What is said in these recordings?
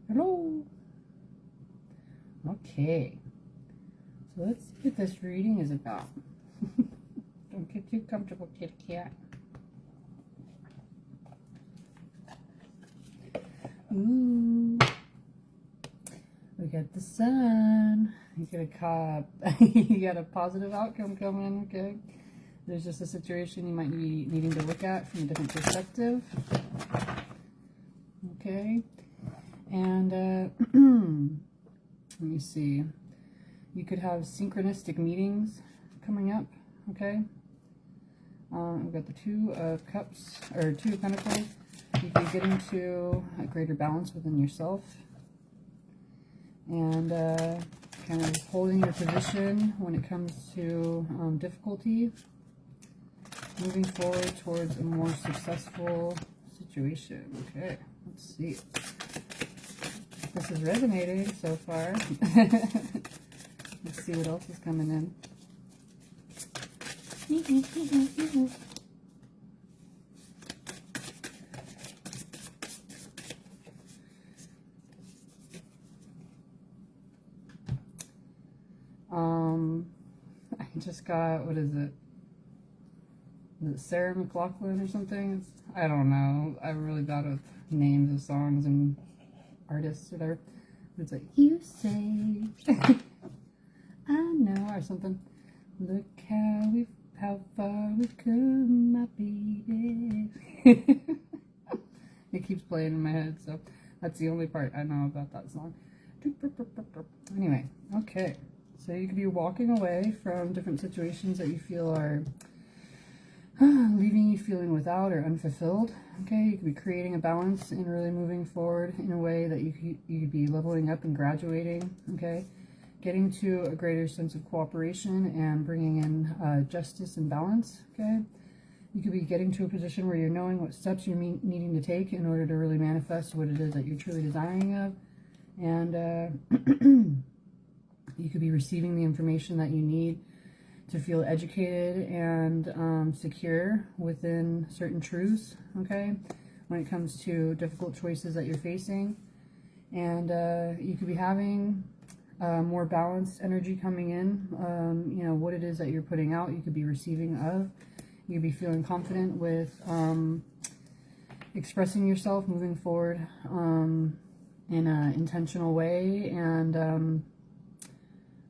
Hello. Okay. So let's see what this reading is about. Don't get too comfortable, kitty cat. Ooh. We got the sun. You got a positive outcome coming, okay? There's just a situation you might be needing to look at from a different perspective. Okay. And let me see. You could have synchronistic meetings coming up, okay? We've got the Two of Cups, or Two of Pentacles. You could be getting to a greater balance within yourself. And kind of holding your position when it comes to difficulty. Moving forward towards a more successful situation. Okay, let's see. This is resonating so far. Let's see what else is coming in. I just got, what is it? Is it Sarah McLachlan or something? I don't know. I'm really bad with names of songs and artists or whatever. It's like, you say, I know, or something. Look how far we've come, my baby. It keeps playing in my head, so that's the only part I know about that song. Anyway, okay. So you could be walking away from different situations that you feel are leaving you feeling without or unfulfilled. Okay, you could be creating a balance and really moving forward in a way that you could be leveling up and graduating. Okay, getting to a greater sense of cooperation and bringing in justice and balance. Okay, you could be getting to a position where you're knowing what steps you're needing to take in order to really manifest what it is that you're truly desiring of, and you could be receiving the information that you need to feel educated and secure within certain truths, okay, when it comes to difficult choices that you're facing. And you could be having more balanced energy coming in, you know, what it is that you're putting out, you could be receiving of. You could be feeling confident with expressing yourself, moving forward in an intentional way, and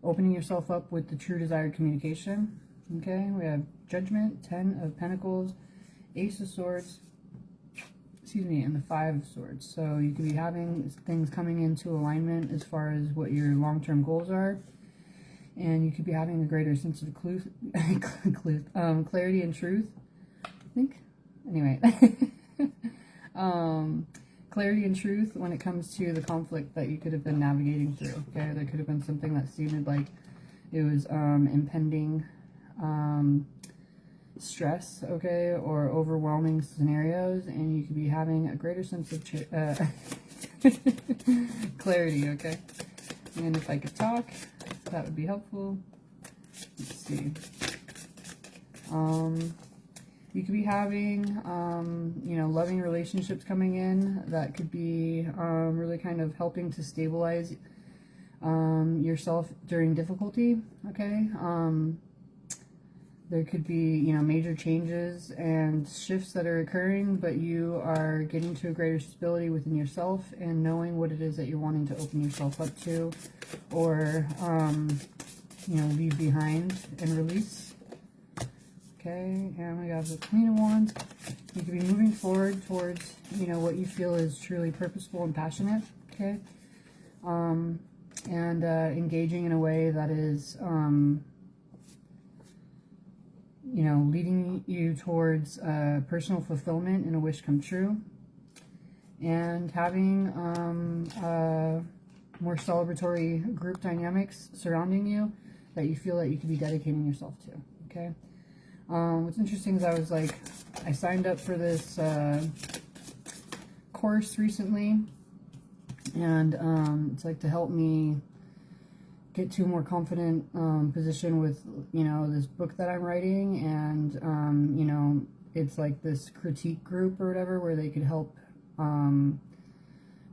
opening yourself up with the true desired communication. Okay, we have Judgment, 10 of Pentacles, Ace of Swords, excuse me, and the 5 of Swords. So you could be having things coming into alignment as far as what your long-term goals are. And you could be having a greater sense of clarity and truth, I think. Anyway. Clarity and truth when it comes to the conflict that you could have been navigating through. Okay, there could have been something that seemed like it was impending stress, okay, or overwhelming scenarios, and you could be having a greater sense of clarity. Okay, and if I could talk, that would be helpful. Let's see. You could be having, you know, loving relationships coming in that could be really kind of helping to stabilize yourself during difficulty, okay? There could be, you know, major changes and shifts that are occurring, but you are getting to a greater stability within yourself and knowing what it is that you're wanting to open yourself up to, or, you know, leave behind and release. Okay, and we got the Queen of Wands. You could be moving forward towards, you know, what you feel is truly purposeful and passionate, okay? And engaging in a way that is, you know, leading you towards personal fulfillment and a wish come true. And having more celebratory group dynamics surrounding you that you feel that you could be dedicating yourself to, okay? What's interesting is I signed up for this course recently, and it's like to help me get to a more confident position with, you know, this book that I'm writing, and you know, it's like this critique group or whatever where they could help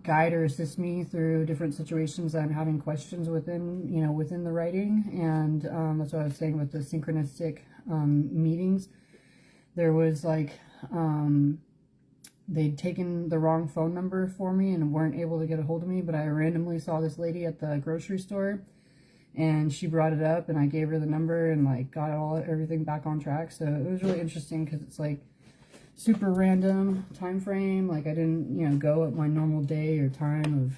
guide or assist me through different situations that I'm having questions within, you know, within the writing. And that's what I was saying with the synchronistic meetings. There was like, they'd taken the wrong phone number for me and weren't able to get a hold of me, but I randomly saw this lady at the grocery store, and she brought it up, and I gave her the number and like got everything back on track. So it was really interesting because it's like super random time frame. Like I didn't, you know, go at my normal day or time of,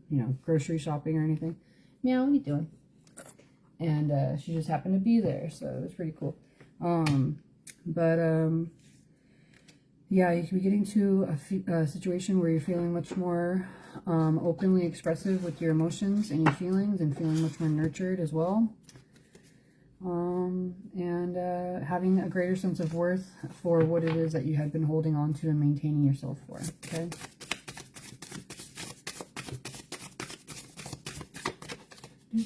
you know, grocery shopping or anything. Meow, what are you doing? And she just happened to be there, so it was pretty cool. Yeah, you can be getting to a situation where you're feeling much more openly expressive with your emotions and your feelings, and feeling much more nurtured as well. And having a greater sense of worth for what it is that you had been holding on to and maintaining yourself for, okay? You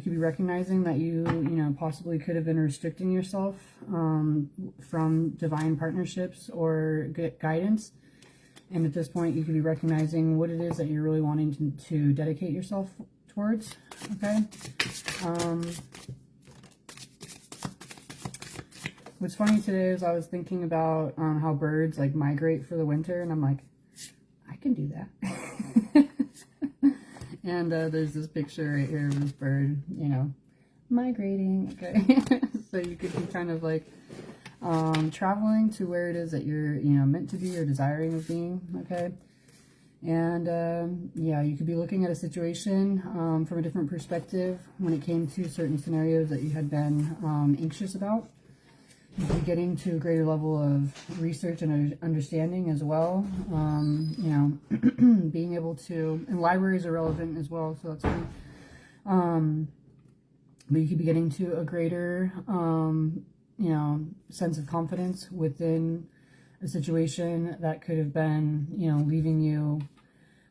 could be recognizing that you know, possibly could have been restricting yourself from divine partnerships or guidance. And at this point, you could be recognizing what it is that you're really wanting to dedicate yourself towards, okay? What's funny today is I was thinking about how birds like migrate for the winter, and I'm like, I can do that. And there's this picture right here of this bird, you know, migrating, okay? So you could be kind of like traveling to where it is that you're, you know, meant to be or desiring of being, okay? And yeah, you could be looking at a situation from a different perspective when it came to certain scenarios that you had been anxious about. You could be getting to a greater level of research and understanding as well. You know, being able to, and libraries are relevant as well, so that's good. But you could be getting to a greater, you know, sense of confidence within a situation that could have been, you know, leaving you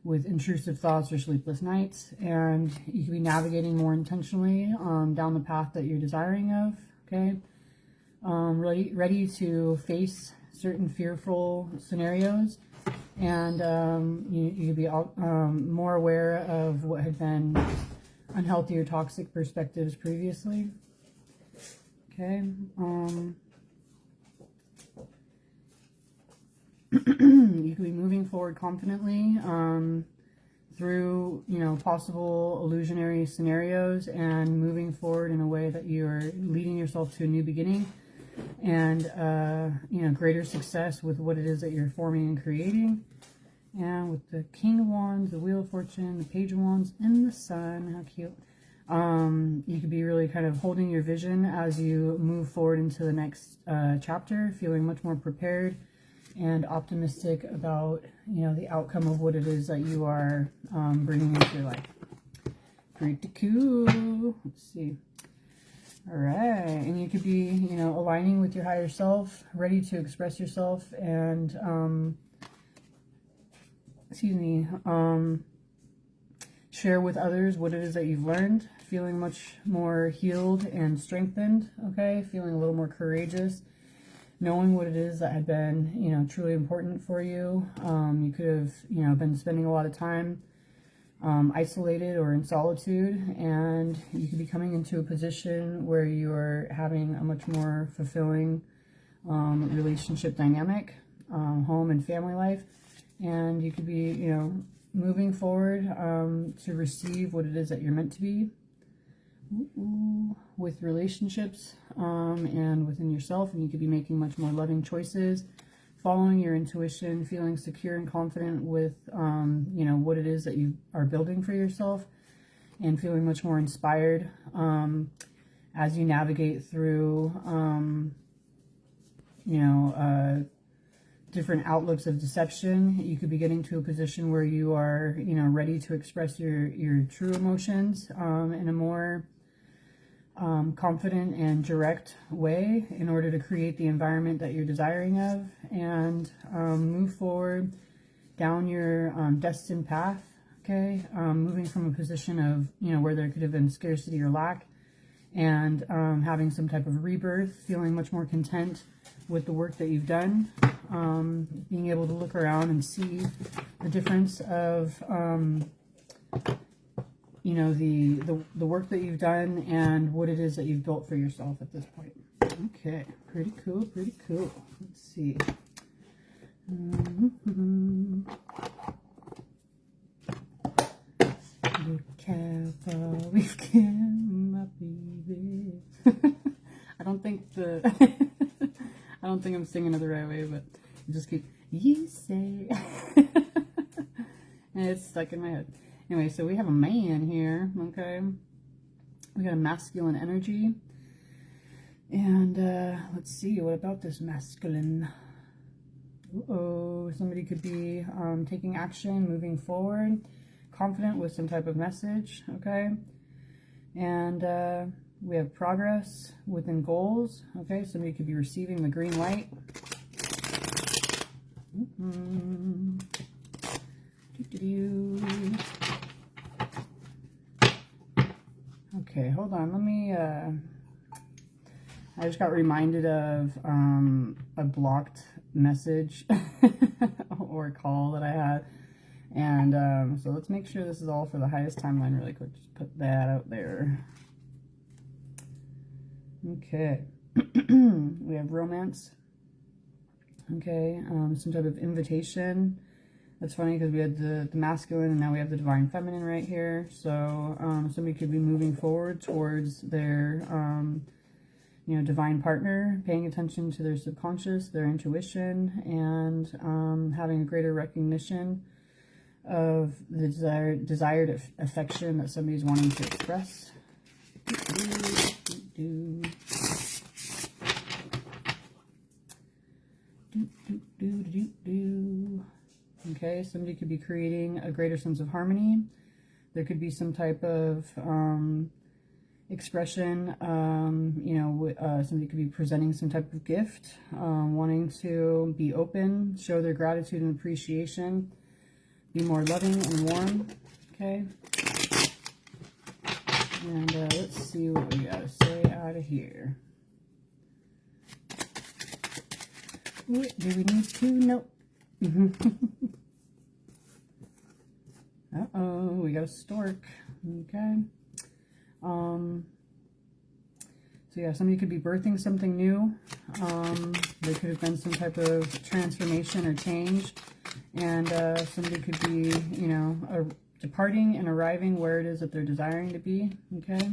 with intrusive thoughts or sleepless nights. And you could be navigating more intentionally down the path that you're desiring of, okay? Ready to face certain fearful scenarios, and you could be more aware of what had been unhealthy or toxic perspectives previously. Okay. You could be moving forward confidently through, you know, possible illusionary scenarios, and moving forward in a way that you're leading yourself to a new beginning, and you know, greater success with what it is that you're forming and creating. And with the King of Wands, the Wheel of Fortune, the Page of Wands, and the Sun, how cute. You could be really kind of holding your vision as you move forward into the next chapter, feeling much more prepared and optimistic about, you know, the outcome of what it is that you are bringing into your life. Pretty cool. Let's see. All right, and you could be, you know, aligning with your higher self, ready to express yourself, and share with others what it is that you've learned, feeling much more healed and strengthened, okay? Feeling a little more courageous, knowing what it is that had been, you know, truly important for you. You could have, you know, been spending a lot of time isolated or in solitude, and you could be coming into a position where you're having a much more fulfilling relationship dynamic, home and family life, and you could be, you know, moving forward to receive what it is that you're meant to be with relationships and within yourself. And you could be making much more loving choices, following your intuition, feeling secure and confident with you know, what it is that you are building for yourself, and feeling much more inspired as you navigate through you know, different outlooks of deception. You could be getting to a position where you are, you know, ready to express your true emotions in a more confident and direct way in order to create the environment that you're desiring of, and move forward down your destined path, okay? Moving from a position of, you know, where there could have been scarcity or lack, and having some type of rebirth, feeling much more content with the work that you've done, being able to look around and see the difference of, you know, the work that you've done and what it is that you've built for yourself at this point. Okay, pretty cool, pretty cool. Let's see. Look how far we've come, my baby. I don't think I don't think I'm singing it the right way, but just keep, you say. And it's stuck in my head. Anyway, so we have a man here, okay? We got a masculine energy. And let's see, what about this masculine? Uh-oh, somebody could be taking action, moving forward, confident with some type of message, okay? And we have progress within goals, okay? Somebody could be receiving the green light. Okay, hold on, let me, I just got reminded of a blocked message or call that I had. And so let's make sure this is all for the highest timeline really quick. Just put that out there. Okay. We have romance. Okay. Some type of invitation. That's funny because we had the masculine and now we have the divine feminine right here. So somebody could be moving forward towards their you know, divine partner, paying attention to their subconscious, their intuition, and having a greater recognition of the desired affection that somebody's wanting to express. Okay, somebody could be creating a greater sense of harmony. There could be some type of expression, you know, somebody could be presenting some type of gift, wanting to be open, show their gratitude and appreciation, be more loving and warm, okay? And let's see what we gotta say out of here. What do we need to know? Uh-oh, we got a stork, okay? So yeah, somebody could be birthing something new. There could have been some type of transformation or change. And somebody could be, you know, departing and arriving where it is that they're desiring to be, okay?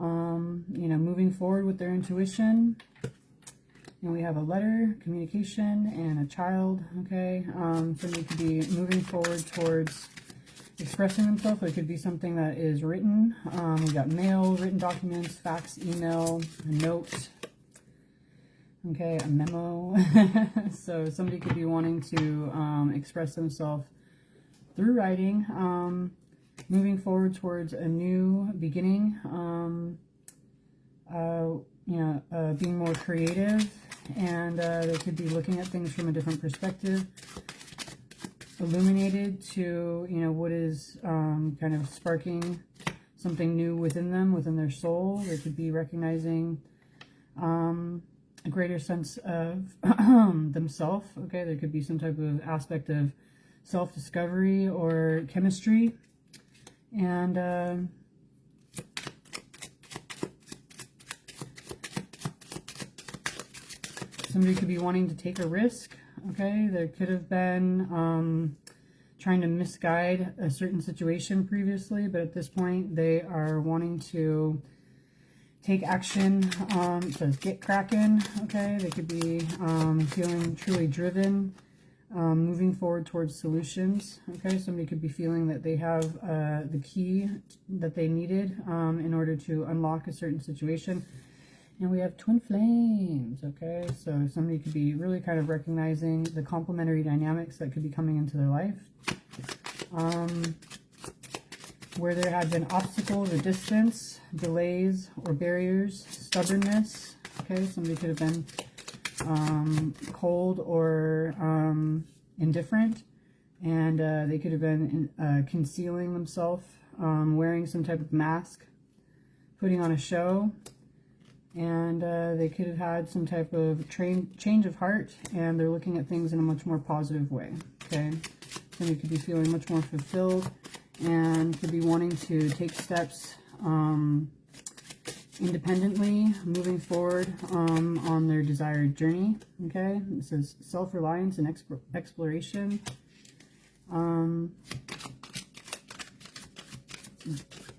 You know, moving forward with their intuition. And we have a letter, communication, and a child, okay? Somebody could be moving forward towards expressing themselves. It could be something that is written. We got mail, written documents, fax, email, a note, okay, a memo. So somebody could be wanting to express themselves through writing, moving forward towards a new beginning, you know, being more creative, and they could be looking at things from a different perspective, illuminated to, you know, what is kind of sparking something new within them, within their soul. They could be recognizing a greater sense of themselves, okay? There could be some type of aspect of self-discovery or chemistry. And somebody could be wanting to take a risk. Okay, there could have been trying to misguide a certain situation previously, but at this point they are wanting to take action to get cracking. Okay, they could be feeling truly driven, moving forward towards solutions. Okay, somebody could be feeling that they have the key that they needed in order to unlock a certain situation. And we have twin flames, okay? So somebody could be really kind of recognizing the complementary dynamics that could be coming into their life. Where there had been obstacles or distance, delays or barriers, stubbornness, okay? Somebody could have been cold or indifferent. And they could have been concealing themselves, wearing some type of mask, putting on a show. And they could have had some type of change of heart, and they're looking at things in a much more positive way, okay? Somebody could be feeling much more fulfilled and could be wanting to take steps independently, moving forward on their desired journey, okay? It says self-reliance and exploration.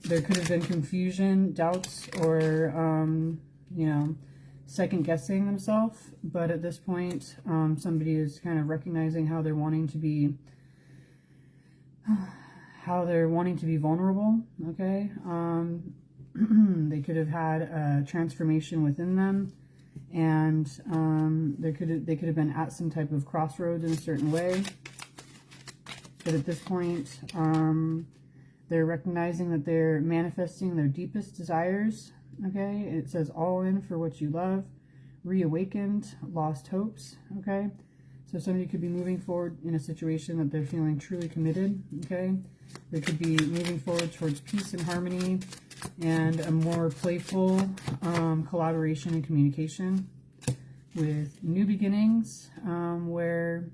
There could have been confusion, doubts, or, you know, second guessing themselves. But at this point, somebody is kind of recognizing how they're wanting to be, vulnerable, okay? They could have had a transformation within them, and they could have been at some type of crossroads in a certain way. But at this point, they're recognizing that they're manifesting their deepest desires, okay? It says all in for what you love, reawakened, lost hopes, okay? So somebody could be moving forward in a situation that they're feeling truly committed, okay? They could be moving forward towards peace and harmony and a more playful collaboration and communication with new beginnings, where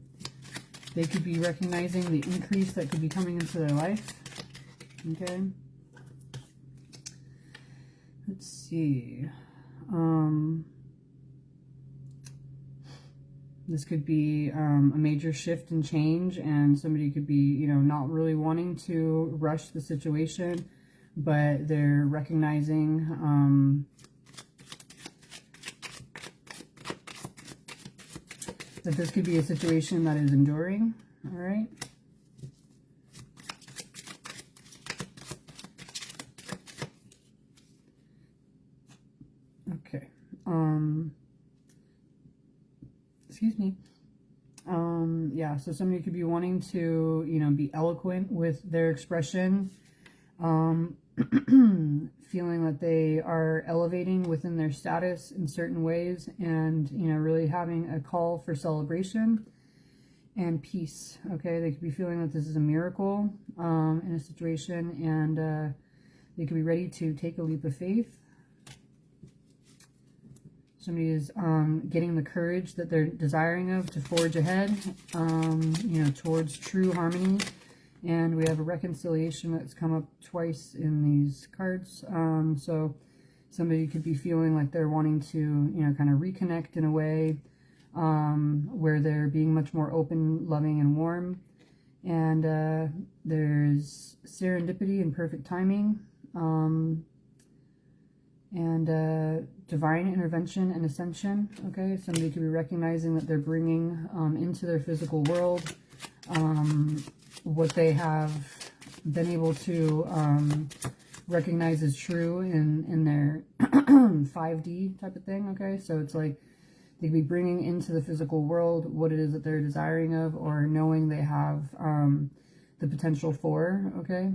they could be recognizing the increase that could be coming into their life. Okay. Let's see. This could be a major shift and change, and somebody could be, you know, not really wanting to rush the situation, but they're recognizing that this could be a situation that is enduring. All right. Okay. Excuse me. Yeah, so somebody could be wanting to, you know, be eloquent with their expression, feeling that they are elevating within their status in certain ways, and, you know, really having a call for celebration and peace, okay? They could be feeling that this is a miracle in a situation, and they could be ready to take a leap of faith. Somebody is getting the courage that they're desiring of to forge ahead, you know, towards true harmony. And we have a reconciliation that's come up twice in these cards. So somebody could be feeling like they're wanting to, you know, kind of reconnect in a way where they're being much more open, loving, and warm. And there's serendipity and perfect timing. And divine intervention and ascension, okay? Somebody could be recognizing that they're bringing into their physical world what they have been able to recognize as true in their 5D type of thing, okay? So it's like they could be bringing into the physical world what it is that they're desiring of, or knowing they have the potential for, okay?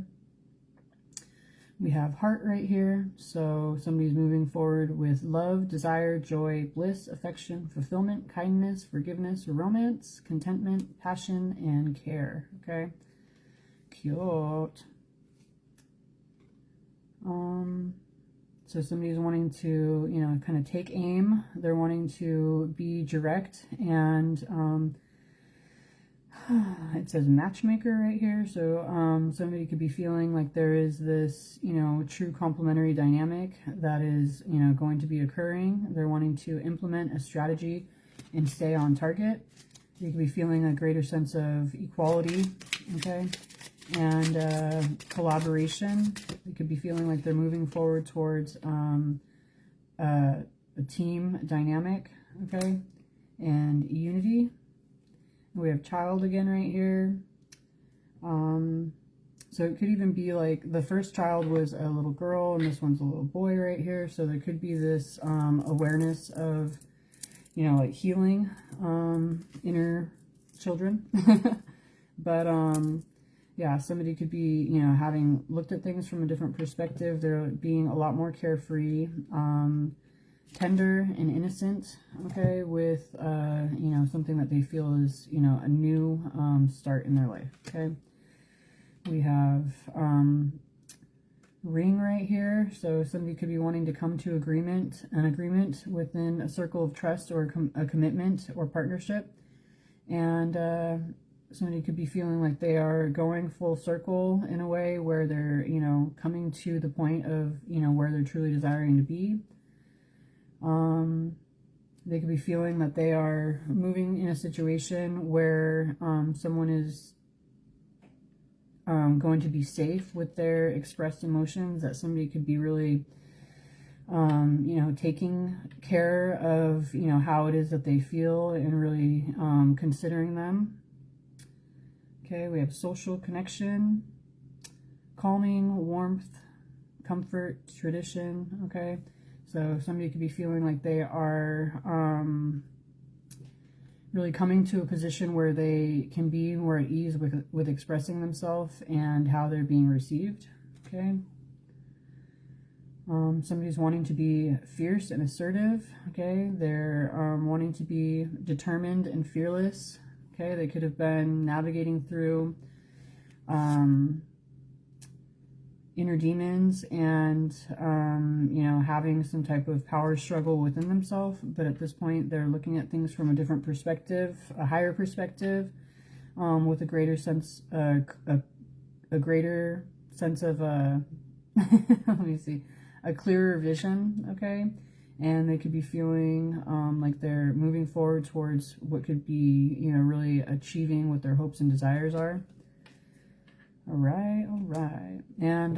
We have heart right here, so somebody's moving forward with love, desire, joy, bliss, affection, fulfillment, kindness, forgiveness, romance, contentment, passion, and care, okay? Cute. So somebody's wanting to, you know, kind of take aim. They're wanting to be direct, and it says matchmaker right here, so somebody could be feeling like there is this, you know, true complementary dynamic that is, you know, going to be occurring. They're wanting to implement a strategy and stay on target. You could be feeling a greater sense of equality, okay, and collaboration. You could be feeling like they're moving forward towards a team dynamic, okay, and unity. We have child again right here. So it could even be like the first child was a little girl and this one's a little boy right here. So there could be this awareness of, you know, like healing inner children. But yeah, somebody could be, you know, having looked at things from a different perspective. They're being a lot more carefree, tender and innocent, okay, with, you know, something that they feel is, you know, a new start in their life, okay. We have ring right here. So somebody could be wanting to come to an agreement within a circle of trust or a commitment or partnership. And somebody could be feeling like they are going full circle in a way where they're, you know, coming to the point of, you know, where they're truly desiring to be. They could be feeling that they are moving in a situation where someone is going to be safe with their expressed emotions, that somebody could be really, you know, taking care of, you know, how it is that they feel and really considering them. Okay, we have social connection, calming, warmth, comfort, tradition. Okay, so somebody could be feeling like they are really coming to a position where they can be more at ease with expressing themselves and how they're being received. Okay. Somebody's wanting to be fierce and assertive. Okay. They're wanting to be determined and fearless. Okay. They could have been navigating through inner demons and, you know, having some type of power struggle within themselves. But at this point, they're looking at things from a different perspective, a higher perspective, with a greater sense, a greater sense of, let me see, a clearer vision. Okay. And they could be feeling like they're moving forward towards what could be, you know, really achieving what their hopes and desires are. All right. And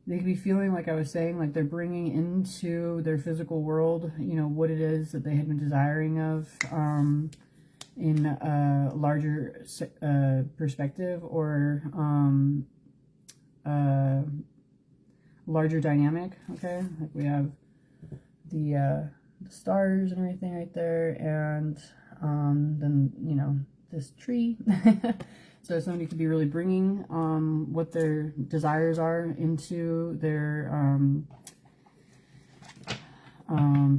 they could be feeling, like I was saying, like they're bringing into their physical world, you know, what it is that they had been desiring of in a larger perspective, or larger dynamic. Okay, like we have the stars and everything right there, and then, you know, this tree. So somebody could be really bringing what their desires are into their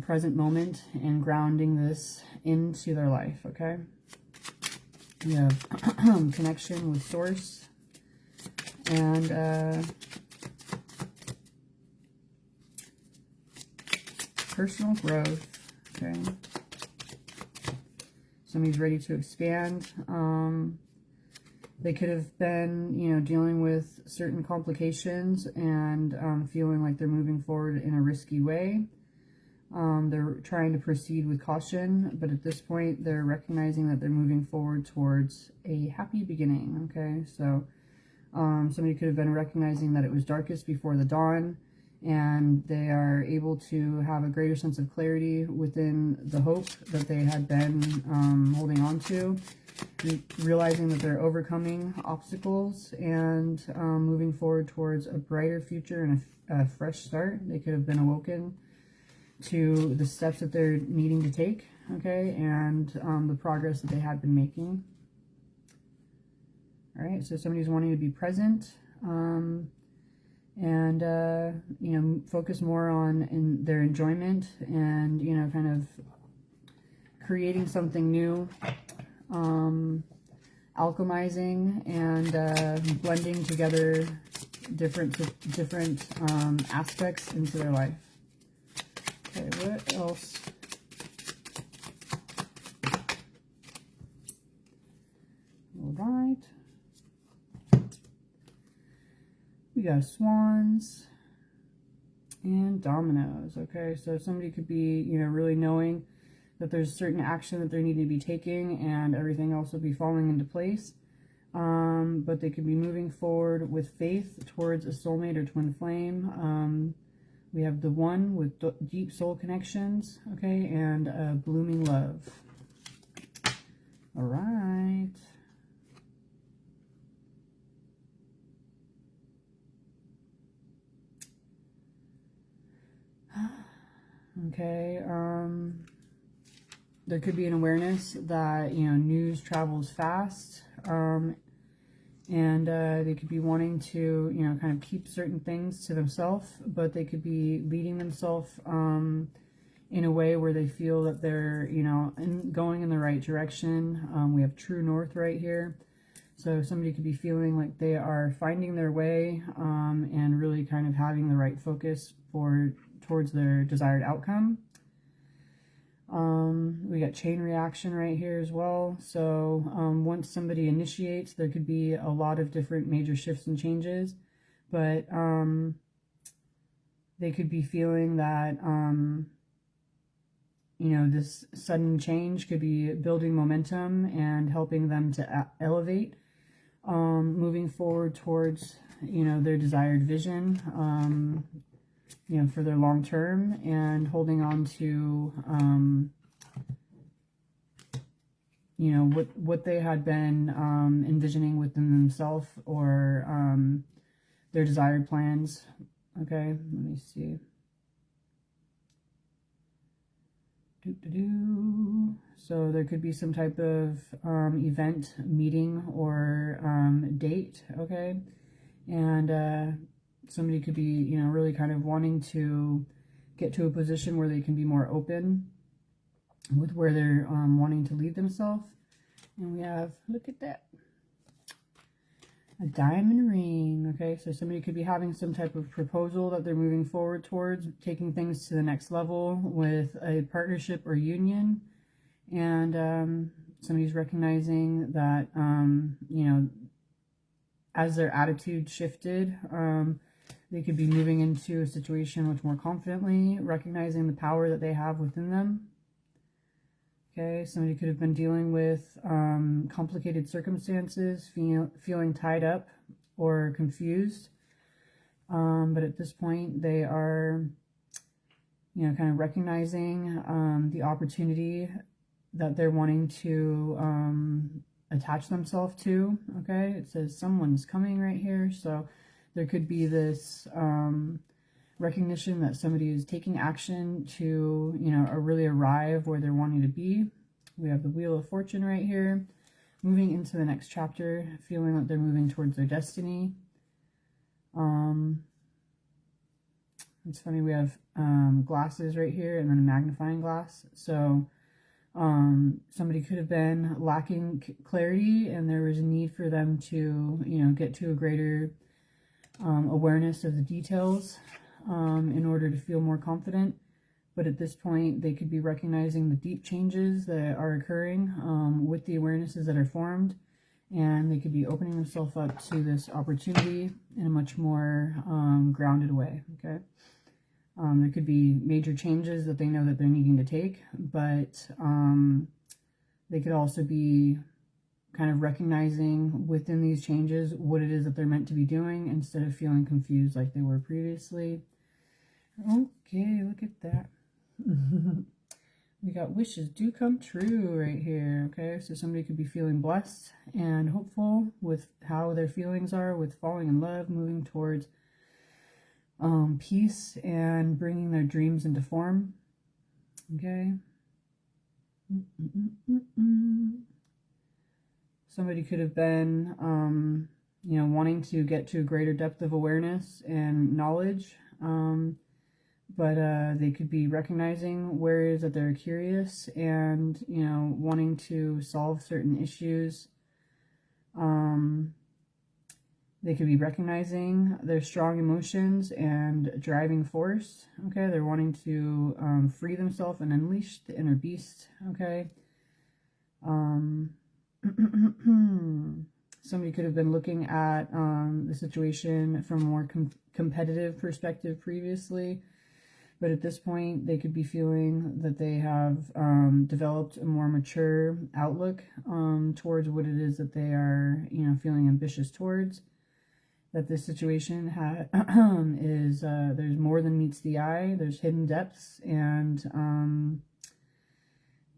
present moment and grounding this into their life. Okay, we have connection with source and personal growth. Okay, somebody's ready to expand. They could have been, you know, dealing with certain complications and feeling like they're moving forward in a risky way. They're trying to proceed with caution, but at this point, they're recognizing that they're moving forward towards a happy beginning. Okay, so somebody could have been recognizing that it was darkest before the dawn, and they are able to have a greater sense of clarity within the hope that they had been holding on to, realizing that they're overcoming obstacles and moving forward towards a brighter future and a fresh start. They could have been awoken to the steps that they're needing to take, okay, and the progress that they had been making. All right, so somebody's wanting to be present and, you know, focus more on their enjoyment and, you know, kind of creating something new, alchemizing and blending together different aspects into their life. Okay, what else? All right. We got swans and dominoes. Okay, so somebody could be, you know, really knowing that there's certain action that they're needing to be taking, and everything else will be falling into place. But they could be moving forward with faith towards a soulmate or twin flame. We have the one with deep soul connections, okay, and blooming love. All right. Okay, there could be an awareness that, you know, news travels fast, and they could be wanting to, you know, kind of keep certain things to themselves, but they could be leading themselves in a way where they feel that they're, you know, going in the right direction. We have true north right here. So somebody could be feeling like they are finding their way and really kind of having the right focus towards their desired outcome. We got chain reaction right here as well. So once somebody initiates, there could be a lot of different major shifts and changes, but they could be feeling that, you know, this sudden change could be building momentum and helping them to elevate, moving forward towards, you know, their desired vision, you know, for their long term, and holding on to, you know, what they had been envisioning within themselves, or their desired plans. Okay, let me see. So there could be some type of event, meeting, or date, okay? And somebody could be, you know, really kind of wanting to get to a position where they can be more open with where they're wanting to lead themselves. And we have, look at that, a diamond ring, okay? So somebody could be having some type of proposal that they're moving forward towards, taking things to the next level with a partnership or union. And somebody's recognizing that, you know, as their attitude shifted, they could be moving into a situation much more confidently, recognizing the power that they have within them. Okay, somebody could have been dealing with complicated circumstances, feeling tied up or confused. But at this point, they are, you know, kind of recognizing the opportunity that they're wanting to attach themselves to. Okay, it says someone's coming right here. So there could be this recognition that somebody is taking action to, you know, really arrive where they're wanting to be. We have the Wheel of Fortune right here, moving into the next chapter, feeling that they're moving towards their destiny. It's funny, we have glasses right here and then a magnifying glass. So somebody could have been lacking clarity, and there was a need for them to, you know, get to a greater awareness of the details in order to feel more confident. But at this point, they could be recognizing the deep changes that are occurring with the awarenesses that are formed, and they could be opening themselves up to this opportunity in a much more grounded way, okay? There could be major changes that they know that they're needing to take, but they could also be kind of recognizing within these changes what it is that they're meant to be doing instead of feeling confused like they were previously. Okay, look at that. We got wishes do come true right here, okay? So somebody could be feeling blessed and hopeful with how their feelings are, with falling in love, moving towards peace and bringing their dreams into form, okay? Somebody could have been, you know, wanting to get to a greater depth of awareness and knowledge, but they could be recognizing where it is that they're curious and, you know, wanting to solve certain issues. They could be recognizing their strong emotions and driving force, okay? They're wanting to free themselves and unleash the inner beast, okay? Somebody could have been looking at the situation from a more competitive perspective previously, but at this point, they could be feeling that they have developed a more mature outlook towards what it is that they are, you know, feeling ambitious towards. That this situation is, there's more than meets the eye, there's hidden depths, and,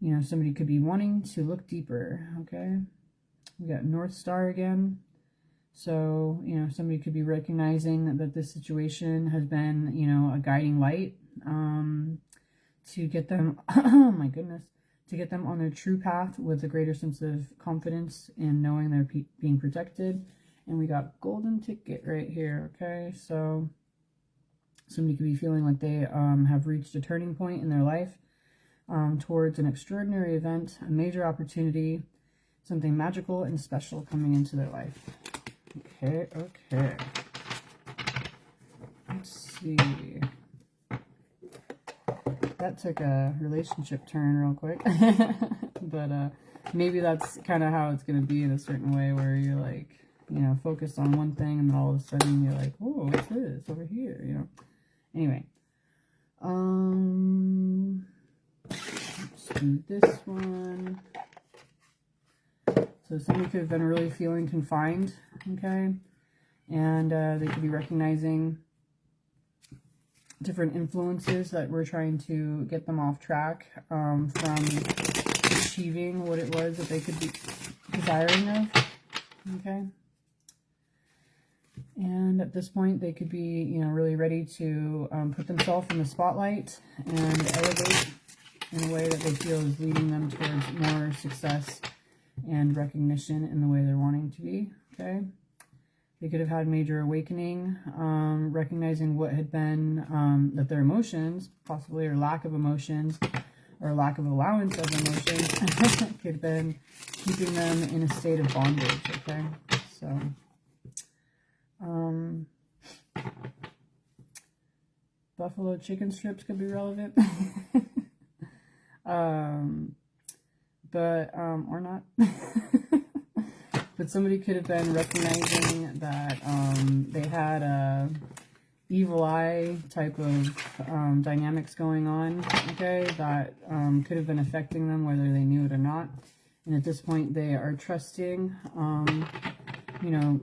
you know, somebody could be wanting to look deeper, okay? We got North Star again. So, you know, somebody could be recognizing that this situation has been, you know, a guiding light to get them, oh my goodness, to get them on their true path with a greater sense of confidence in knowing they're being protected. And we got golden ticket right here, okay? So somebody could be feeling like they have reached a turning point in their life towards an extraordinary event, a major opportunity something magical and special coming into their life. Okay, okay. Let's see. That took a relationship turn real quick. But maybe that's kind of how it's going to be in a certain way, where you're like, you know, focused on one thing, and then all of a sudden you're like, whoa, what's this over here, you know? Anyway. Let's do this one. So somebody could have been really feeling confined, okay? And they could be recognizing different influences that were trying to get them off track from achieving what it was that they could be desiring of, okay? And at this point, they could be, you know, really ready to put themselves in the spotlight and elevate in a way that they feel is leading them towards more success and recognition in the way they're wanting to be, okay? They could have had major awakening, recognizing what had been, that their emotions, possibly, or lack of emotions, or lack of allowance of emotions, could have been keeping them in a state of bondage, okay? So, buffalo chicken strips could be relevant. Or not. But somebody could have been recognizing that they had a evil eye type of dynamics going on, okay, that could have been affecting them whether they knew it or not. And at this point, they are trusting, you know,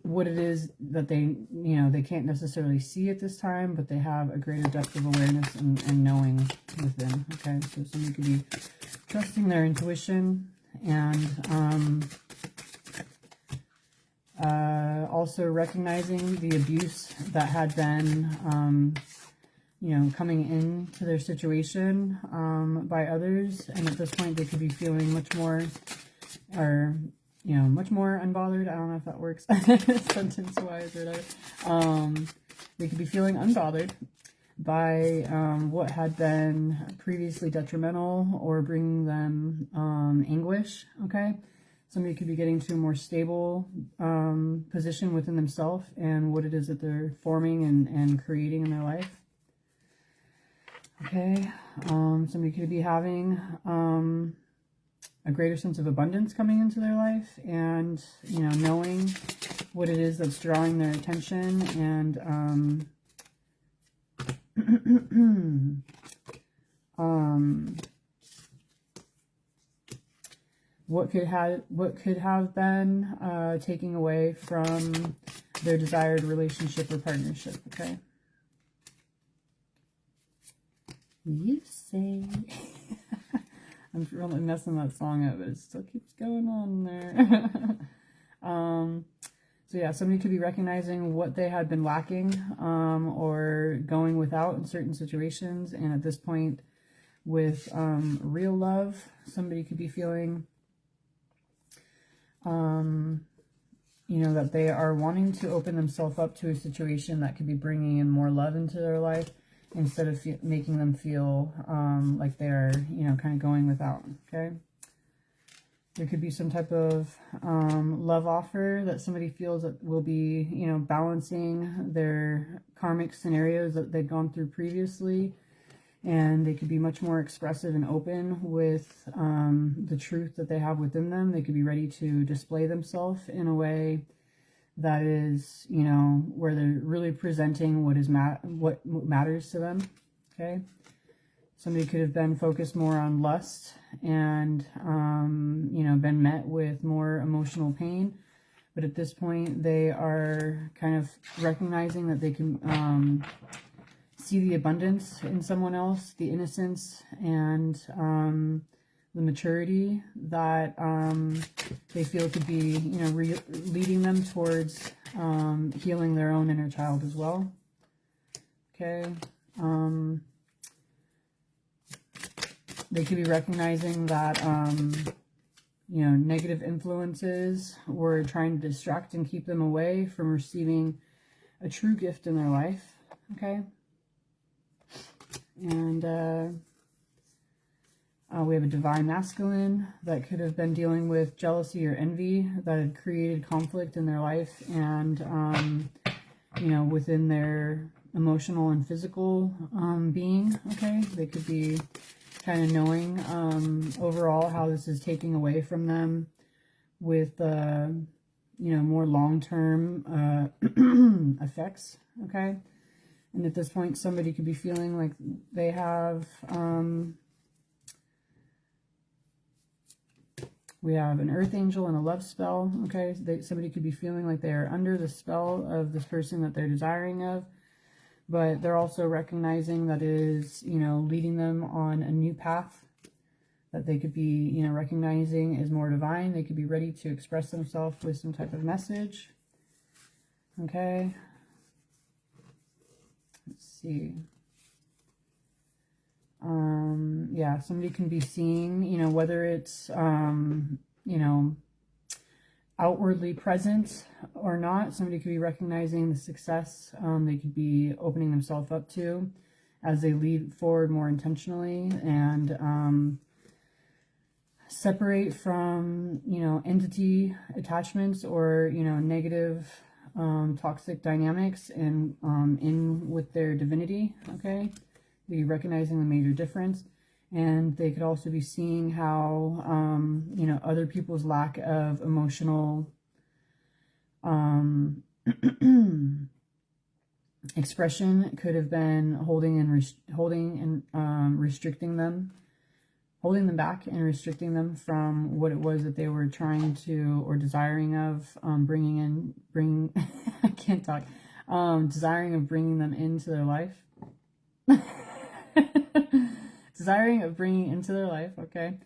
what it is that they, you know, they can't necessarily see at this time, but they have a greater depth of awareness and knowing within, okay? So somebody could be trusting their intuition, and also recognizing the abuse that had been, you know, coming into their situation by others. And at this point, they could be feeling much more, or, you know, much more unbothered. I don't know if that works sentence-wise or whatever. They could be feeling unbothered by what had been previously detrimental or bringing them anguish, okay? Somebody could be getting to a more stable position within themselves and what it is that they're forming and creating in their life. Okay, somebody could be having a greater sense of abundance coming into their life, and, you know, knowing what it is that's drawing their attention, and what could have been taking away from their desired relationship or partnership, okay? You say. I'm really messing that song up, but it still keeps going on there. So yeah, somebody could be recognizing what they had been lacking or going without in certain situations. And at this point, with real love, somebody could be feeling, you know, that they are wanting to open themselves up to a situation that could be bringing in more love into their life, instead of making them feel like they're, you know, kind of going without, okay? There could be some type of love offer that somebody feels that will be, you know, balancing their karmic scenarios that they've gone through previously, and they could be much more expressive and open with the truth that they have within them. They could be ready to display themselves in a way that is, you know, where they're really presenting what is what matters to them, okay? Somebody could have been focused more on lust and, you know, been met with more emotional pain. But at this point, they are kind of recognizing that they can see the abundance in someone else, the innocence, and the maturity that they feel could be, you know, leading them towards healing their own inner child as well. Okay. They could be recognizing that, you know, negative influences were trying to distract and keep them away from receiving a true gift in their life. Okay. And We have a divine masculine that could have been dealing with jealousy or envy that had created conflict in their life and, you know, within their emotional and physical being, okay? They could be kind of knowing overall how this is taking away from them with, you know, more long-term effects, okay? And at this point, somebody could be feeling like they have... we have an earth angel and a love spell, okay? Somebody could be feeling like they are under the spell of this person that they're desiring of, but they're also recognizing that it is, you know, leading them on a new path that they could be, you know, recognizing is more divine. They could be ready to express themselves with some type of message, okay? Let's see. Yeah, somebody can be seeing, you know, whether it's, you know, outwardly present or not, somebody could be recognizing the success they could be opening themselves up to as they lead forward more intentionally and separate from, you know, entity attachments or, you know, negative toxic dynamics and in with their divinity, okay? Be recognizing the major difference. And they could also be seeing how, you know, other people's lack of emotional expression could have been holding and restricting them, holding them back and restricting them from what it was that they were trying to or desiring of bringing I can't talk, desiring of bringing them into their life. Desiring of bringing into their life, okay?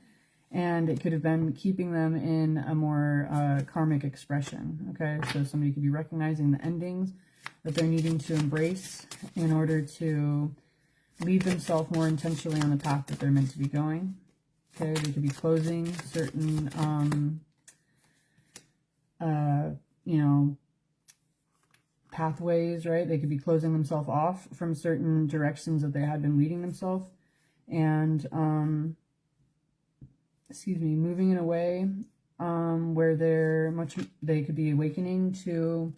And it could have been keeping them in a more karmic expression, okay? So somebody could be recognizing the endings that they're needing to embrace in order to lead themselves more intentionally on the path that they're meant to be going, okay? They could be closing certain, you know, pathways, right? They could be closing themselves off from certain directions that they had been leading themselves and, excuse me, moving in a way where they could be awakening to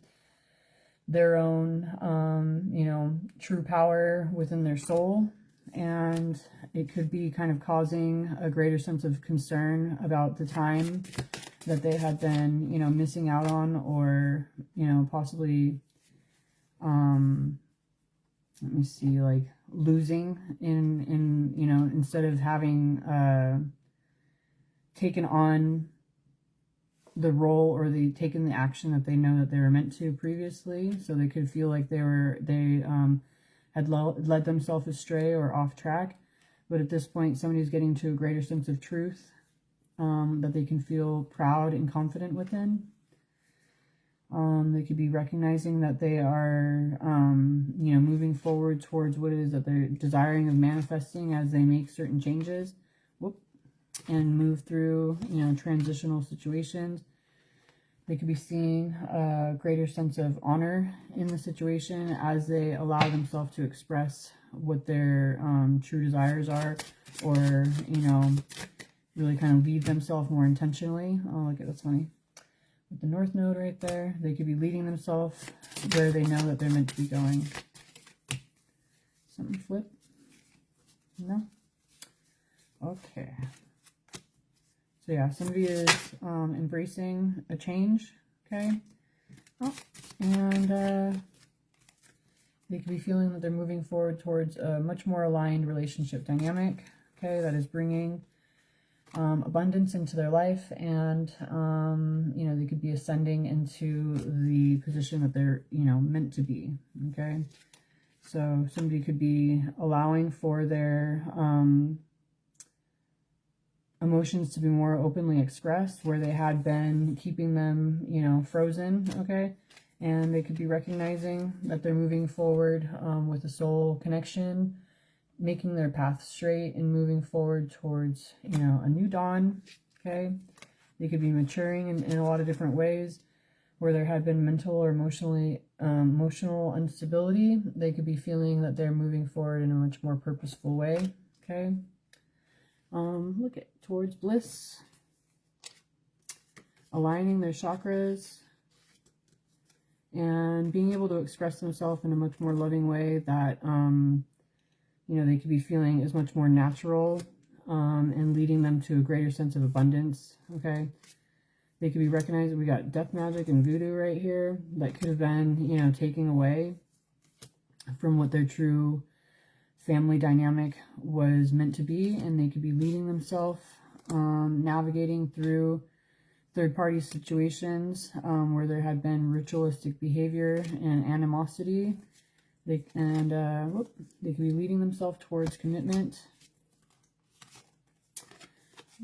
their own, you know, true power within their soul. And it could be kind of causing a greater sense of concern about the time that they had been, you know, missing out on or, you know, possibly, let me see, like losing in, you know, instead of having, taken on the role or taken the action that they know that they were meant to previously. So they could feel like they had led themselves astray or off track. But at this point, somebody's getting to a greater sense of truth that they can feel proud and confident within. They could be recognizing that they are, you know, moving forward towards what it is that they're desiring of manifesting as they make certain changes. And move through, you know, transitional situations. They could be seeing a greater sense of honor in the situation as they allow themselves to express what their true desires are, or, you know, really kind of lead themselves more intentionally. Oh, look at that's funny. With the North Node right there, they could be leading themselves where they know that they're meant to be going. Something flip? No? Okay. So yeah, somebody is embracing a change, okay? Oh, and they could be feeling that they're moving forward towards a much more aligned relationship dynamic, okay? That is bringing abundance into their life, and, you know, they could be ascending into the position that they're, you know, meant to be, okay? So somebody could be allowing for their emotions to be more openly expressed where they had been keeping them, you know, frozen, okay? And they could be recognizing that they're moving forward with a soul connection, making their path straight and moving forward towards, you know, a new dawn, okay? They could be maturing in a lot of different ways where there had been mental or emotional instability. They could be feeling that they're moving forward in a much more purposeful way, okay? look at towards bliss, aligning their chakras, and being able to express themselves in a much more loving way that, you know, they could be feeling is much more natural, and leading them to a greater sense of abundance, okay? They could be recognized. We got death magic and voodoo right here that could have been, you know, taking away from what their true family dynamic was meant to be, and they could be leading themselves, navigating through third-party situations where there had been ritualistic behavior and animosity. They could be leading themselves towards commitment,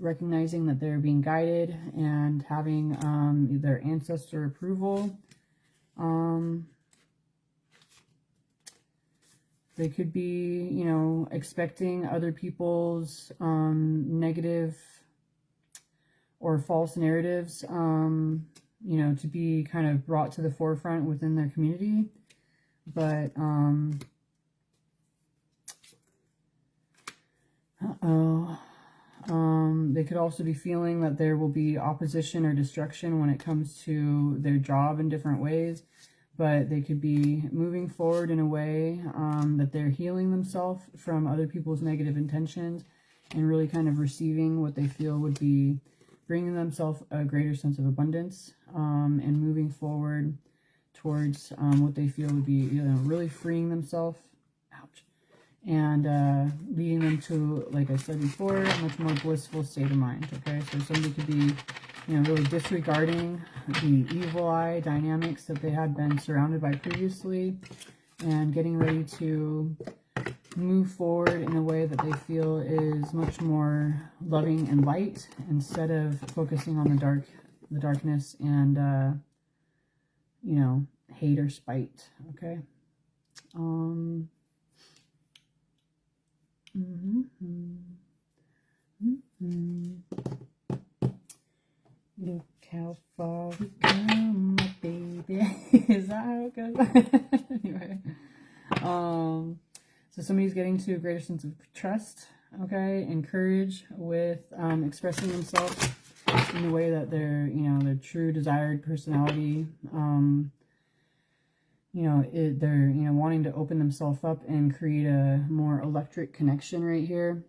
recognizing that they're being guided and having their ancestor approval. They could be, you know, expecting other people's negative or false narratives, you know, to be kind of brought to the forefront within their community. But, they could also be feeling that there will be opposition or destruction when it comes to their job in different ways. But they could be moving forward in a way that they're healing themselves from other people's negative intentions and really kind of receiving what they feel would be bringing themselves a greater sense of abundance, and moving forward towards what they feel would be, you know, really freeing themselves, ouch, and leading them to, like I said before, a much more blissful state of mind, okay? So somebody could be, you know, really disregarding the evil eye dynamics that they had been surrounded by previously and getting ready to move forward in a way that they feel is much more loving and light instead of focusing on the darkness and, you know, hate or spite, okay? Look how far we come, my baby. Is that how it goes? Anyway. So somebody's getting to a greater sense of trust, okay, and courage with expressing themselves in the way that their, you know, their true desired personality, you know, they're, you know, wanting to open themselves up and create a more electric connection right here.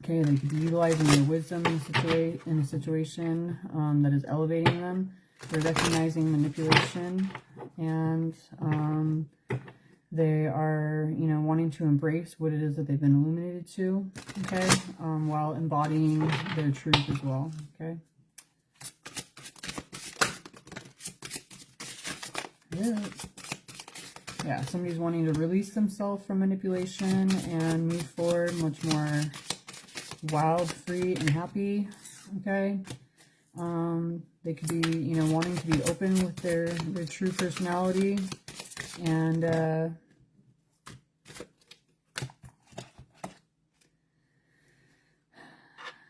Okay, they could be utilizing their wisdom in a situation that is elevating them. They're recognizing manipulation, and they are, you know, wanting to embrace what it is that they've been illuminated to, okay, while embodying their truth as well, okay. Yeah, somebody's wanting to release themselves from manipulation and move forward much more wild, free, and happy, okay. They could be, you know, wanting to be open with their true personality, and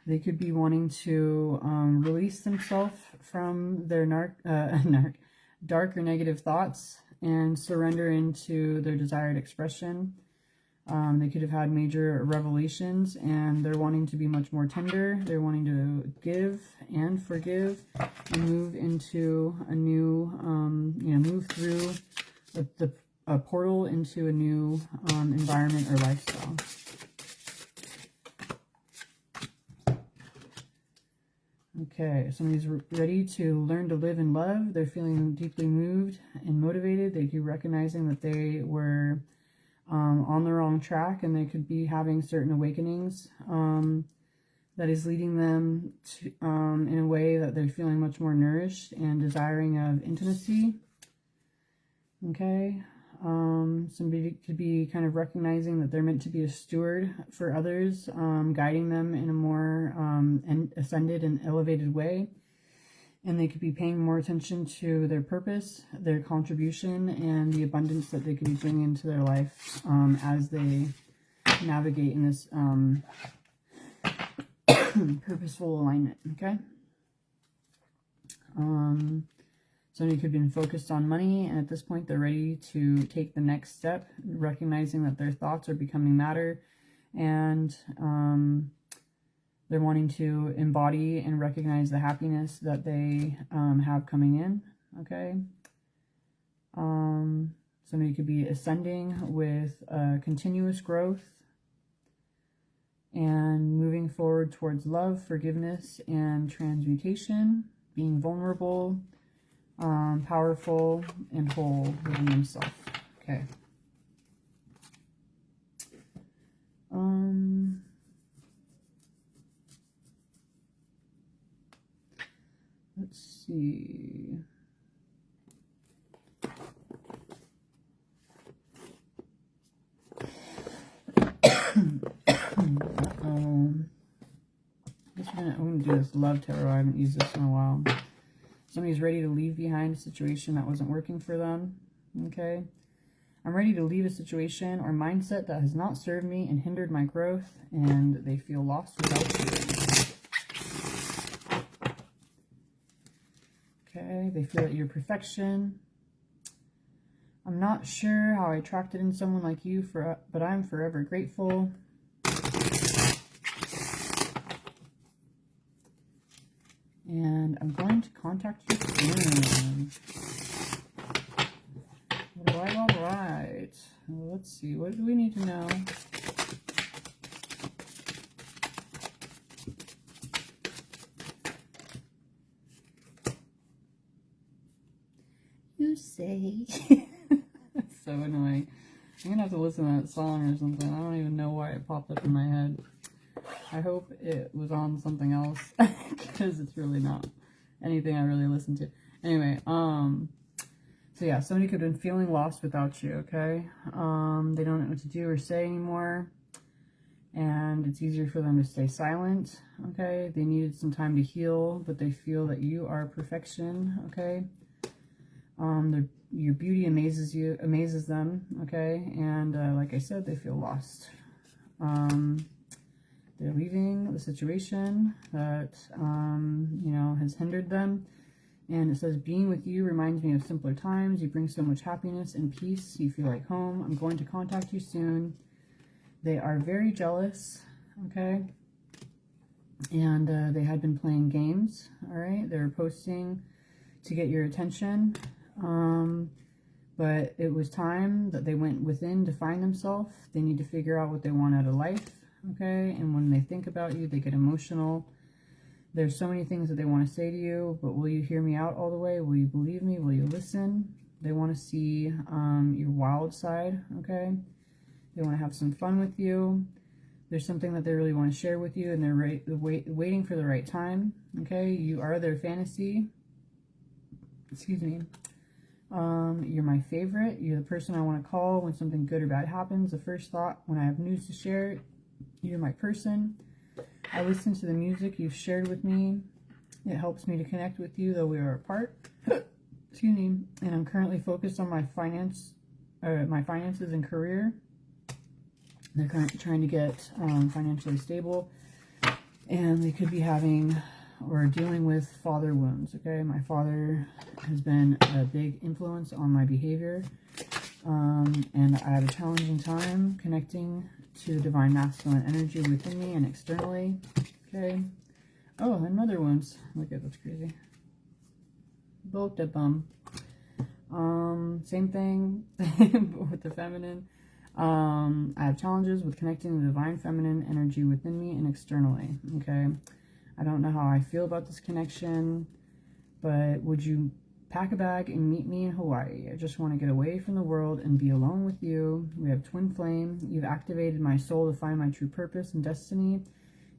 they could be wanting to release themselves from their dark or negative thoughts and surrender into their desired expression. They could have had major revelations, and they're wanting to be much more tender. They're wanting to give and forgive and move into a new, you know, move through a portal into a new environment or lifestyle. Okay, somebody's ready to learn to live in love. They're feeling deeply moved and motivated. They keep recognizing that they were on the wrong track, and they could be having certain awakenings that is leading them to, in a way that they're feeling much more nourished and desiring of intimacy. Okay, somebody could be kind of recognizing that they're meant to be a steward for others, guiding them in a more ascended and elevated way. And they could be paying more attention to their purpose, their contribution, and the abundance that they could be bringing into their life as they navigate in this purposeful alignment, okay? Somebody could have been focused on money, and at this point they're ready to take the next step, recognizing that their thoughts are becoming matter, and They're wanting to embody and recognize the happiness that they have coming in, okay? Somebody could be ascending with continuous growth and moving forward towards love, forgiveness, and transmutation, being vulnerable, powerful, and whole within themselves. Okay. Let's see. I'm going to do this love tarot. I haven't used this in a while. Somebody's ready to leave behind a situation that wasn't working for them. Okay. I'm ready to leave a situation or mindset that has not served me and hindered my growth, and they feel lost without you. Okay. They feel that you're perfection. I'm not sure how I attracted in someone like you, but I'm forever grateful. And I'm going to contact you soon. All right. Let's see. What do we need to know? You say. That's so annoying. I'm going to have to listen to that song or something. I don't even know why it popped up in my head. I hope it was on something else, because it's really not anything I really listen to. Anyway, so yeah, somebody could have been feeling lost without you, okay? They don't know what to do or say anymore, and it's easier for them to stay silent, okay? They needed some time to heal, but they feel that you are perfection, okay? Your beauty amazes them, okay? And like I said, they feel lost. They're leaving the situation that, you know, has hindered them. And it says, being with you reminds me of simpler times. You bring so much happiness and peace. You feel like home. I'm going to contact you soon. They are very jealous, okay? And they had been playing games, all right? They were posting to get your attention. But it was time that they went within to find themselves. They need to figure out what they want out of life. Okay, and when they think about you, they get emotional. There's so many things that they want to say to you, but will you hear me out all the way? Will you believe me? Will you listen? They want to see your wild side, okay? They want to have some fun with you. There's something that they really want to share with you, and they're waiting for the right time, okay? You are their fantasy. Excuse me. You're my favorite. You're the person I want to call when something good or bad happens. The first thought when I have news to share. You're my person. I listen to the music you've shared with me. It helps me to connect with you, though we are apart. Excuse me. And I'm currently focused on my finances and career. They're currently trying to get financially stable, and they could be having or dealing with father wounds. Okay, my father has been a big influence on my behavior, and I have a challenging time connecting to divine masculine energy within me and externally. Okay. Oh, and mother wounds. Look at that's crazy. Both the bum. Same thing with the feminine. I have challenges with connecting the divine feminine energy within me and externally. Okay. I don't know how I feel about this connection, but would you pack a bag and meet me in Hawaii? I just want to get away from the world and be alone with you. We have twin flame. You've activated my soul to find my true purpose and destiny.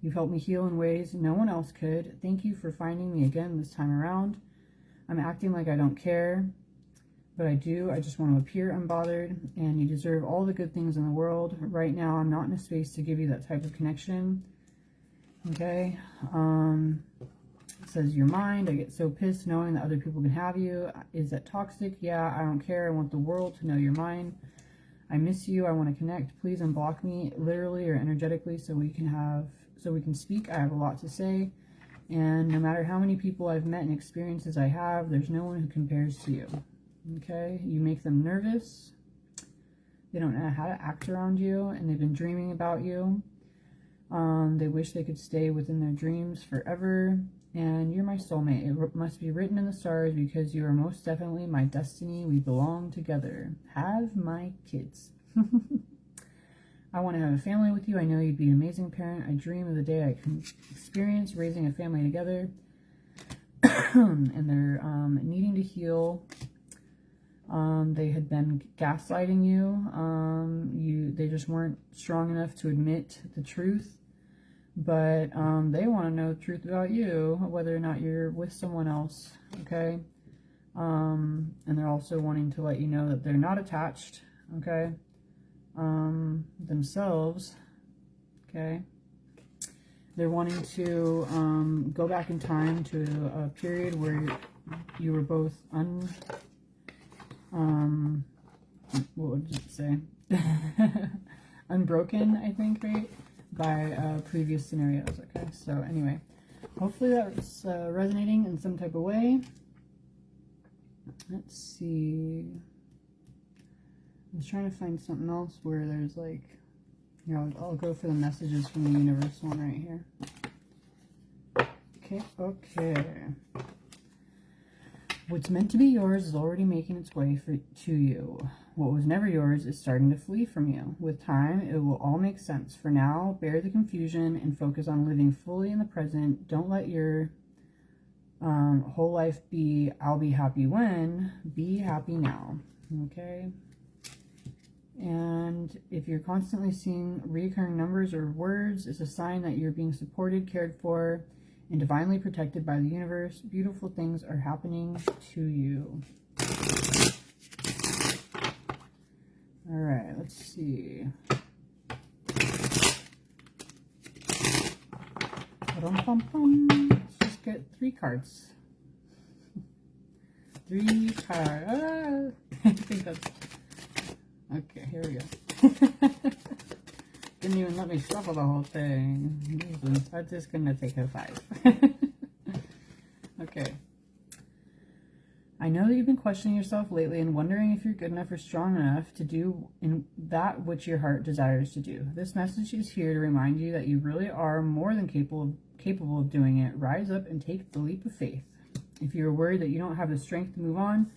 You've helped me heal in ways no one else could. Thank you for finding me again this time around. I'm acting like I don't care, but I do. I just want to appear unbothered, and you deserve all the good things in the world. Right now, I'm not in a space to give you that type of connection. Okay. It says your mind. I get so pissed knowing that other people can have you. Is that toxic? Yeah, I don't care. I want the world to know your mind. I miss you. I want to connect. Please unblock me literally or energetically so we can speak. I have a lot to say. And no matter how many people I've met and experiences I have, there's no one who compares to you. Okay? You make them nervous. They don't know how to act around you, and they've been dreaming about you. They wish they could stay within their dreams forever. And you're my soulmate. It must be written in the stars because you are most definitely my destiny. We belong together. Have my kids. I want to have a family with you. I know you'd be an amazing parent. I dream of the day I can experience raising a family together. And they're needing to heal. They had been gaslighting you. They just weren't strong enough to admit the truth. But they want to know the truth about you, whether or not you're with someone else, okay? And they're also wanting to let you know that they're not attached, okay? Themselves, okay? They're wanting to go back in time to a period where you were both what would you say? Unbroken, I think, right? By previous scenarios. Okay, so anyway, hopefully that's resonating in some type of way. Let's see. I was trying to find something else where there's like, you know, I'll go for the messages from the universe one right here. Okay. What's meant to be yours is already making its way to you. What was never yours is starting to flee from you. With time, it will all make sense. For now, bear the confusion and focus on living fully in the present. Don't let your whole life be, I'll be happy when. Be happy now. Okay? And if you're constantly seeing recurring numbers or words, it's a sign that you're being supported, cared for, and divinely protected by the universe. Beautiful things are happening to you. All right, let's see. Let's just get 3 cards. 3 cards. I think that's... Okay, here we go. Didn't even let me shuffle the whole thing. I'm just gonna take a 5. Okay. I know that you've been questioning yourself lately and wondering if you're good enough or strong enough to do in that which your heart desires to do. This message is here to remind you that you really are more than capable of doing it. Rise up and take the leap of faith. If you're worried that you don't have the strength to move on,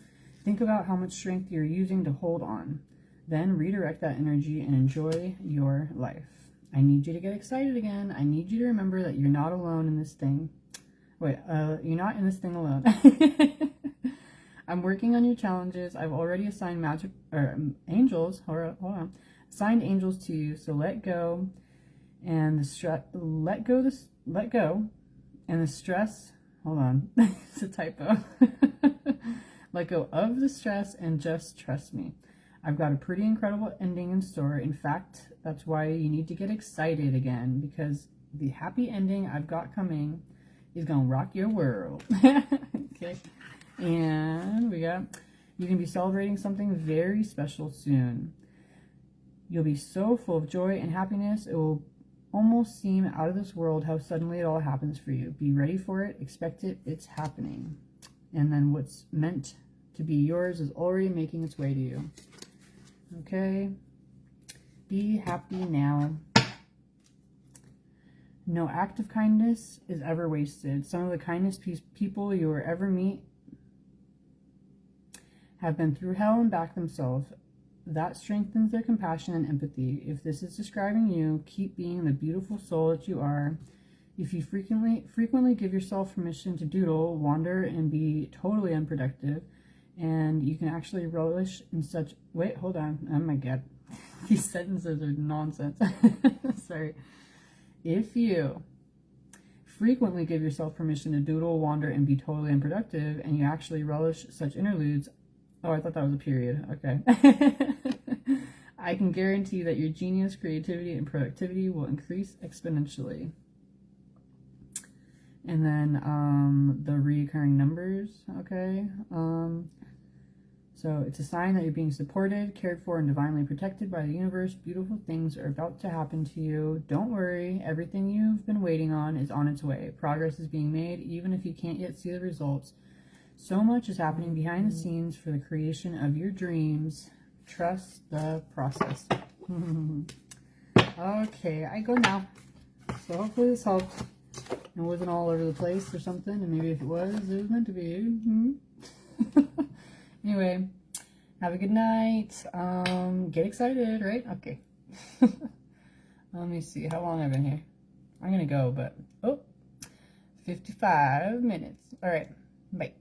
think about how much strength you're using to hold on. Then redirect that energy and enjoy your life. I need you to get excited again. I need you to remember that you're not alone in this thing. Wait, you're not in this thing alone. I'm working on your challenges. I've already assigned angels. Hold on. Assigned angels to you. So let go, and let go, and the stress. Hold on, it's a typo. Let go of the stress and just trust me. I've got a pretty incredible ending in store. In fact, that's why you need to get excited again, because the happy ending I've got coming is gonna rock your world. Okay. And we got, you can be celebrating something very special soon. You'll be so full of joy and happiness, it will almost seem out of this world how suddenly it all happens for you. Be ready for it, expect it, it's happening. And then what's meant to be yours is already making its way to you. Okay? Be happy now. No act of kindness is ever wasted. Some of the kindest people you will ever meet have been through hell and back themselves. That strengthens their compassion and empathy. If this is describing you, keep being the beautiful soul that you are. If you frequently give yourself permission to doodle, wander, and be totally unproductive, and you can actually relish in such... Wait, hold on. Oh my god. These sentences are nonsense. Sorry. If you frequently give yourself permission to doodle, wander, and be totally unproductive, and you actually relish such interludes... Oh, I thought that was a period. Okay. I can guarantee that your genius, creativity, and productivity will increase exponentially. And then the recurring numbers, okay? So it's a sign that you're being supported, cared for, and divinely protected by the universe. Beautiful things are about to happen to you. Don't worry. Everything you've been waiting on is on its way. Progress is being made, even if you can't yet see the results. So much is happening behind the scenes for the creation of your dreams. Trust the process. Okay, I go now. So hopefully this helped. It wasn't all over the place or something, and maybe if it was meant to be. Anyway, have a good night. Get excited, right? Okay. Let me see how long I've been here. I'm gonna go, but 55 minutes. All right, bye.